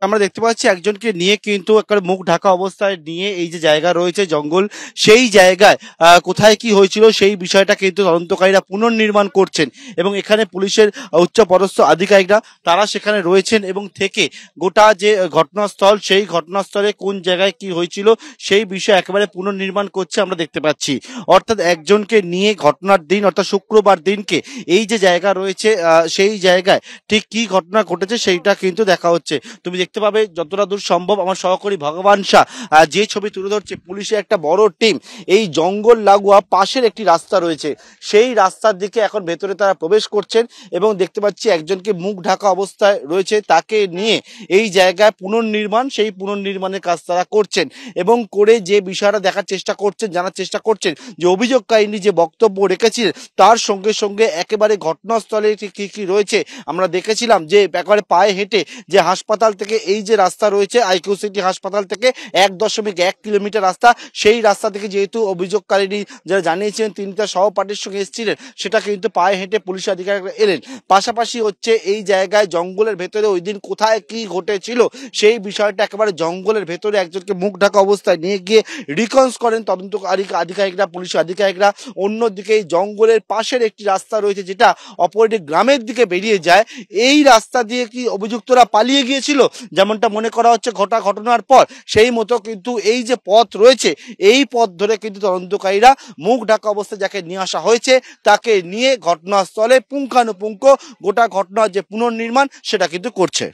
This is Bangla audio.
আমরা দেখতে পাচ্ছি একজনকে নিয়ে কিন্তু একটা মুখ ঢাকা অবস্থায় নিয়ে এই যে জায়গা রয়েছে জঙ্গল, সেই জায়গায় কোথায় কি হয়েছিল সেই বিষয়টা কিন্তু তদন্তকারীরা পুনর্নির্মাণ করছেন এবং এখানে পুলিশের উচ্চপদস্থ আধিকারিকরা তারা সেখানে রয়েছেন এবং থেকে গোটা যে ঘটনাস্থল সেই ঘটনাস্থলে কোন জায়গায় কি হয়েছিল সেই বিষয়ে একেবারে পুনর্নির্মাণ করছে আমরা দেখতে পাচ্ছি। অর্থাৎ একজনকে নিয়ে ঘটনার দিন অর্থাৎ শুক্রবার দিনকে এই যে জায়গা রয়েছে সেই জায়গায় ঠিক কি ঘটনা ঘটেছে সেইটা কিন্তু দেখা হচ্ছে। তুমি দেখতে পাবে যতটা দূর সম্ভব আমার সহকারী ভগবান শাহ যে ছবি তুলে ধরছে, পুলিশের একটা বড় টিম এই জঙ্গল লাগোয়া পাশের একটি রাস্তা রয়েছে সেই রাস্তার দিকে এখন ভেতরে তারা প্রবেশ করছেন এবং দেখতে পাচ্ছি একজনকে মুখ ঢাকা অবস্থায় রয়েছে তাকে নিয়ে এই জায়গায় পুনর্নির্মাণ, সেই পুনর্নির্মাণের কাজ তারা করছেন এবং করে যে বিষয়টা দেখার চেষ্টা করছেন, জানার চেষ্টা করছেন যে অভিযোগকারিনী যে বক্তব্য রেখেছিলেন তার সঙ্গে সঙ্গে একেবারে ঘটনাস্থলে কি কি রয়েছে আমরা দেখেছিলাম যে একেবারে পায়ে হেঁটে যে হাসপাতাল থেকে এই যে রাস্তা রয়েছে আইকিউ সিটি হাসপাতাল থেকে 1.1 কিলোমিটার রাস্তা, সেই রাস্তা থেকে যেহেতু অভিযোগকারিনী যারা জানিয়েছিলেন তিনি তার সহপাঠীর সঙ্গে এসেছিলেন সেটা কিন্তু পায়ে হেঁটে পুলিশ আধিকারিকরা এলেন। পাশাপাশি হচ্ছে এই জায়গায় জঙ্গলের ভেতরে ওই দিন কোথায় কি ঘটেছিল সেই বিষয়টা একেবারে জঙ্গলের ভেতরে একজনকে মুখ ঢাকা অবস্থায় নিয়ে গিয়ে রিকনস করেন তদন্তকারী আধিকারিকরা, পুলিশ আধিকারিকরা। অন্যদিকে এই জঙ্গলের পাশের একটি রাস্তা রয়েছে যেটা অপরটি গ্রামের দিকে বেরিয়ে যায়, এই রাস্তা দিয়ে কি অভিযুক্তরা পালিয়ে গিয়েছিল যেমনটা মনে করা হচ্ছে ঘটনার পর, সেই মতো কিন্তু এই যে পথ রয়েছে এই পথ ধরে কিন্তু তদন্তকারীরা মুখ ঢাকা অবস্থায় যাকে নিয়ে আসা হয়েছে তাকে নিয়ে ঘটনাস্থলে পুঙ্খানুপুঙ্খ গোটা ঘটনার যে পুনর্নির্মাণ সেটা কিন্তু করছে।